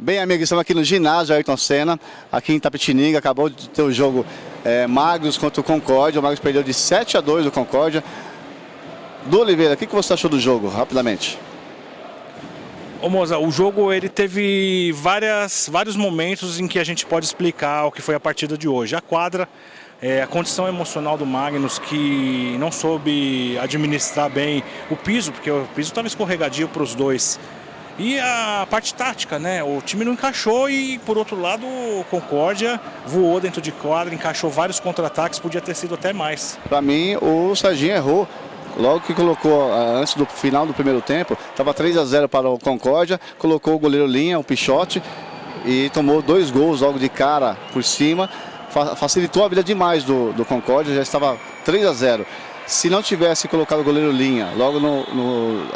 Bem, amigo, estamos aqui no ginásio Ayrton Senna, aqui em Itapetininga. Acabou de ter o jogo Magnus contra o Concórdia. O Magnus perdeu de 7-2 do Concórdia. Du Oliveira, o que você achou do jogo, rapidamente? Ô Moza, o jogo ele teve vários momentos em que a gente pode explicar o que foi a partida de hoje. A quadra, a condição emocional do Magnus, que não soube administrar bem o piso, porque o piso estava escorregadio para os dois. E a parte tática, né? O time não encaixou e, por outro lado, o Concórdia voou dentro de quadra, encaixou vários contra-ataques, podia ter sido até mais. Para mim, o Serginho errou. Logo que colocou, antes do final do primeiro tempo, estava 3-0 para o Concórdia, colocou o goleiro Linha, o Pichote, e tomou 2 gols logo de cara por cima. Facilitou a vida demais do Concórdia, já estava 3-0. Se não tivesse colocado o goleiro Linha, logo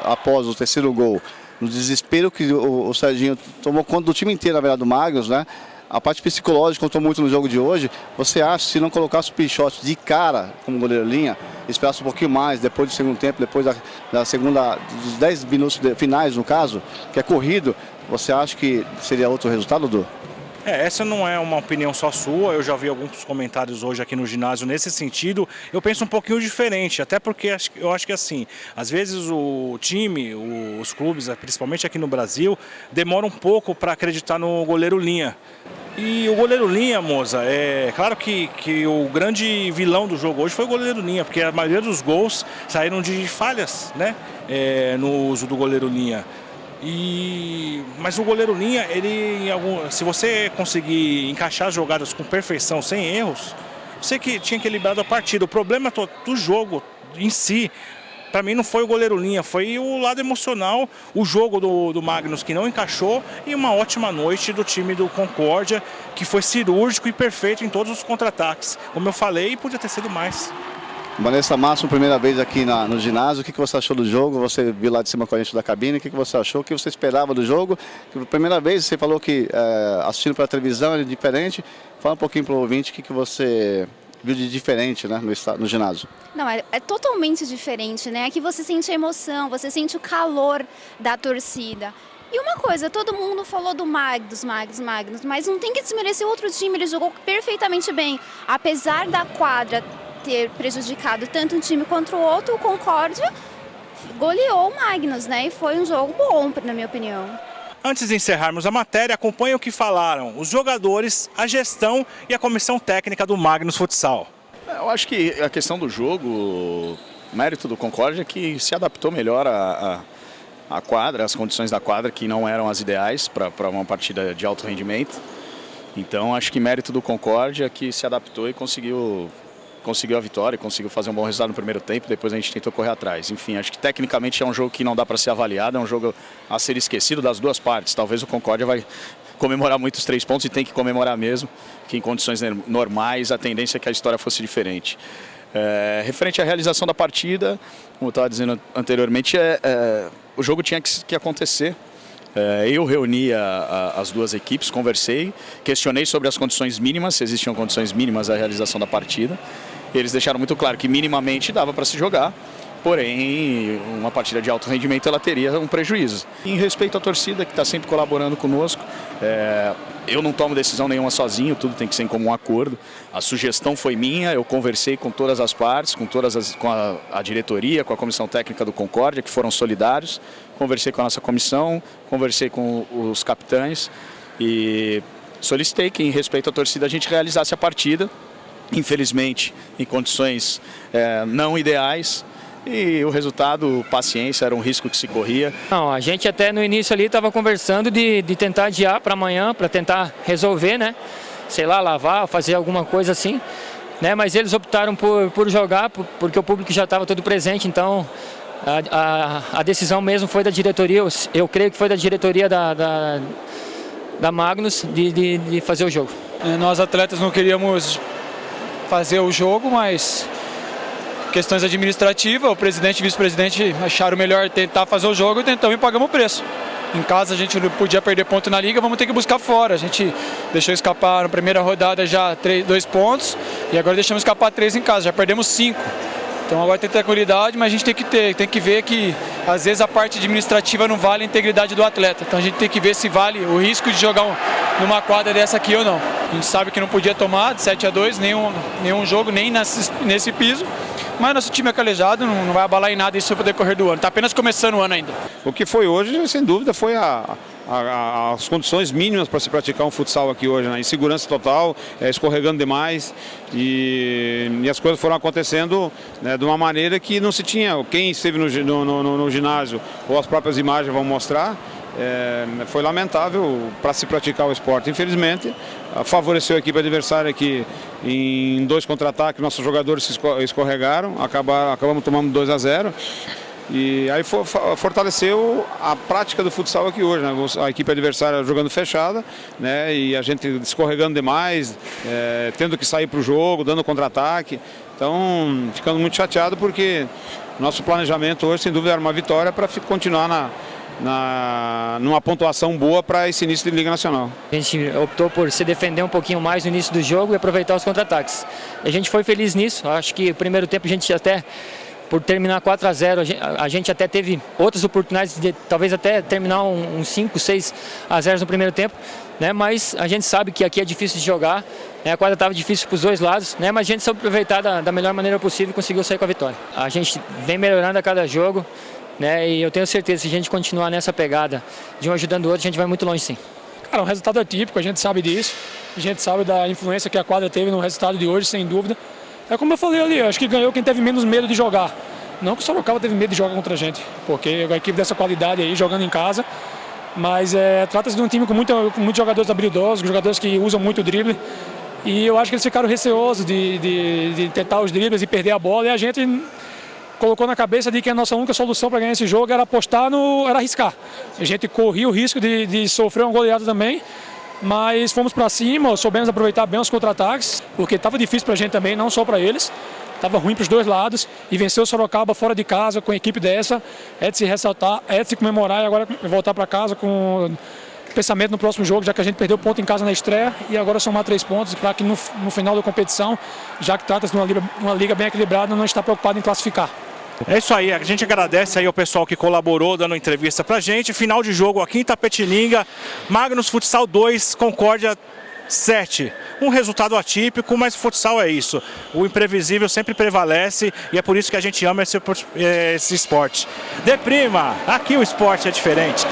após o terceiro gol, no desespero que o Serginho tomou conta do time inteiro, na verdade, do Magnus, né? A parte psicológica contou muito no jogo de hoje. Você acha que se não colocasse o Pichote de cara como goleiro Linha, esperasse um pouquinho mais, depois do segundo tempo, depois dos 10 minutos finais, no caso, que é corrido, você acha que seria outro resultado, Du? Essa não é uma opinião só sua, eu já vi alguns comentários hoje aqui no ginásio nesse sentido. Eu penso um pouquinho diferente, até porque eu acho que assim, às vezes o time, os clubes, principalmente aqui no Brasil, demoram um pouco para acreditar no goleiro Linha. E o goleiro Linha, Moza, é claro que o grande vilão do jogo hoje foi o goleiro Linha, porque a maioria dos gols saíram de falhas, né, no uso do goleiro Linha. Mas o goleiro Linha, se você conseguir encaixar as jogadas com perfeição, sem erros, você que tinha equilibrado a partida. O problema do jogo em si, para mim, não foi o goleiro Linha, foi o lado emocional, o jogo do Magnus que não encaixou e uma ótima noite do time do Concórdia, que foi cirúrgico e perfeito em todos os contra-ataques. Como eu falei, podia ter sido mais. Vanessa Márcio, primeira vez aqui no ginásio, o que você achou do jogo? Você viu lá de cima com a gente da cabine, o que você achou? O que você esperava do jogo? Primeira vez, você falou que assistindo pela televisão é diferente. Fala um pouquinho para o ouvinte o que você viu de diferente, né, no ginásio. Não, é totalmente diferente, né? Aqui você sente a emoção, você sente o calor da torcida. E uma coisa, todo mundo falou do Magnus, mas não tem que desmerecer o outro time, ele jogou perfeitamente bem. Apesar da quadra ter prejudicado tanto um time quanto o outro, o Concórdia goleou o Magnus, né? E foi um jogo bom, na minha opinião. Antes de encerrarmos a matéria, acompanhe o que falaram os jogadores, a gestão e a comissão técnica do Magnus Futsal. Eu acho que a questão do jogo, o mérito do Concórdia é que se adaptou melhor à quadra, às condições da quadra, que não eram as ideais para uma partida de alto rendimento. Então acho que mérito do Concórdia é que se adaptou e conseguiu a vitória, conseguiu fazer um bom resultado no primeiro tempo, depois a gente tentou correr atrás. Enfim, acho que tecnicamente é um jogo que não dá para ser avaliado, é um jogo a ser esquecido das duas partes. Talvez o Concórdia vai comemorar muitos 3 pontos e tem que comemorar mesmo, que em condições normais a tendência é que a história fosse diferente. Referente à realização da partida, como eu estava dizendo anteriormente, o jogo tinha que acontecer. Eu reuni as duas equipes, conversei, questionei sobre as condições mínimas, se existiam condições mínimas à realização da partida. Eles deixaram muito claro que minimamente dava para se jogar, porém uma partida de alto rendimento ela teria um prejuízo. Em respeito à torcida que está sempre colaborando conosco, eu não tomo decisão nenhuma sozinho, tudo tem que ser em comum acordo. A sugestão foi minha, eu conversei com todas as partes, com a diretoria, com a comissão técnica do Concórdia, que foram solidários. Conversei com a nossa comissão, conversei com os capitães e solicitei que, em respeito à torcida, a gente realizasse a partida. Infelizmente, em condições não ideais. E o resultado, paciência, era um risco que se corria. Não, a gente até no início ali estava conversando de tentar adiar para amanhã, para tentar resolver, né? Sei lá, lavar, fazer alguma coisa assim, né? Mas eles optaram por jogar, porque o público já estava todo presente, então a decisão mesmo foi da diretoria, eu creio que foi da diretoria da Magnus de fazer o jogo. Nós atletas não queríamos fazer o jogo, mas questões administrativas, o presidente e vice-presidente acharam melhor tentar fazer o jogo e tentamos e pagamos o preço. Em casa a gente não podia perder ponto na liga, vamos ter que buscar fora. A gente deixou escapar na primeira rodada já 2 pontos e agora deixamos escapar 3 em casa, já perdemos 5. Então agora tem que ter tranquilidade, mas a gente tem que ver que às vezes a parte administrativa não vale a integridade do atleta. Então a gente tem que ver se vale o risco de jogar numa quadra dessa aqui ou não. A gente sabe que não podia tomar de 7-2 nenhum jogo, nem nesse piso. Mas nosso time é calejado, não vai abalar em nada isso no decorrer do ano. Está apenas começando o ano ainda. O que foi hoje, sem dúvida, foi as condições mínimas para se praticar um futsal aqui hoje, né? Insegurança total, escorregando demais e as coisas foram acontecendo, né, de uma maneira que não se tinha. Quem esteve no ginásio ou as próprias imagens vão mostrar, foi lamentável para se praticar o esporte. Infelizmente, favoreceu a equipe adversária que em 2 contra-ataques nossos jogadores se escorregaram, acabamos tomando 2-0. E aí fortaleceu a prática do futsal aqui hoje, né? A equipe adversária jogando fechada, né? E a gente escorregando demais, tendo que sair para o jogo, dando contra-ataque. Então, ficando muito chateado porque nosso planejamento hoje, sem dúvida, era uma vitória para continuar numa pontuação boa para esse início de Liga Nacional. A gente optou por se defender um pouquinho mais no início do jogo e aproveitar os contra-ataques. A gente foi feliz nisso, acho que o primeiro tempo a gente até, por terminar 4-0, a gente até teve outras oportunidades de talvez até terminar um 5-6-0 no primeiro tempo, né? Mas a gente sabe que aqui é difícil de jogar, né? A quadra estava difícil para os dois lados, né? Mas a gente soube aproveitar da melhor maneira possível e conseguiu sair com a vitória. A gente vem melhorando a cada jogo, né? E eu tenho certeza que se a gente continuar nessa pegada de um ajudando o outro, a gente vai muito longe sim. Cara, o resultado é típico, a gente sabe disso, a gente sabe da influência que a quadra teve no resultado de hoje, sem dúvida. É como eu falei ali, eu acho que ganhou quem teve menos medo de jogar. Não que o Sorocaba teve medo de jogar contra a gente, porque a equipe dessa qualidade aí, jogando em casa. Mas trata-se de um time com muitos jogadores habilidosos, jogadores que usam muito o drible. E eu acho que eles ficaram receosos de tentar os dribles e perder a bola. E a gente colocou na cabeça de que a nossa única solução para ganhar esse jogo era apostar era arriscar. A gente corria o risco de sofrer uma goleada também. Mas fomos para cima, soubemos aproveitar bem os contra-ataques, porque estava difícil para a gente também, não só para eles. Estava ruim para os dois lados e vencer o Sorocaba fora de casa com a equipe dessa é de se ressaltar, é de se comemorar e agora voltar para casa com pensamento no próximo jogo, já que a gente perdeu ponto em casa na estreia e agora somar 3 pontos para que no final da competição, já que trata-se de uma liga bem equilibrada, não estar preocupado em classificar. É isso aí, a gente agradece aí ao pessoal que colaborou dando entrevista pra gente. Final de jogo aqui em Itapetininga, Magnus Futsal 2, Concórdia 7. Um resultado atípico, mas o futsal é isso. O imprevisível sempre prevalece e é por isso que a gente ama esse esporte. Deprima, aqui o esporte é diferente.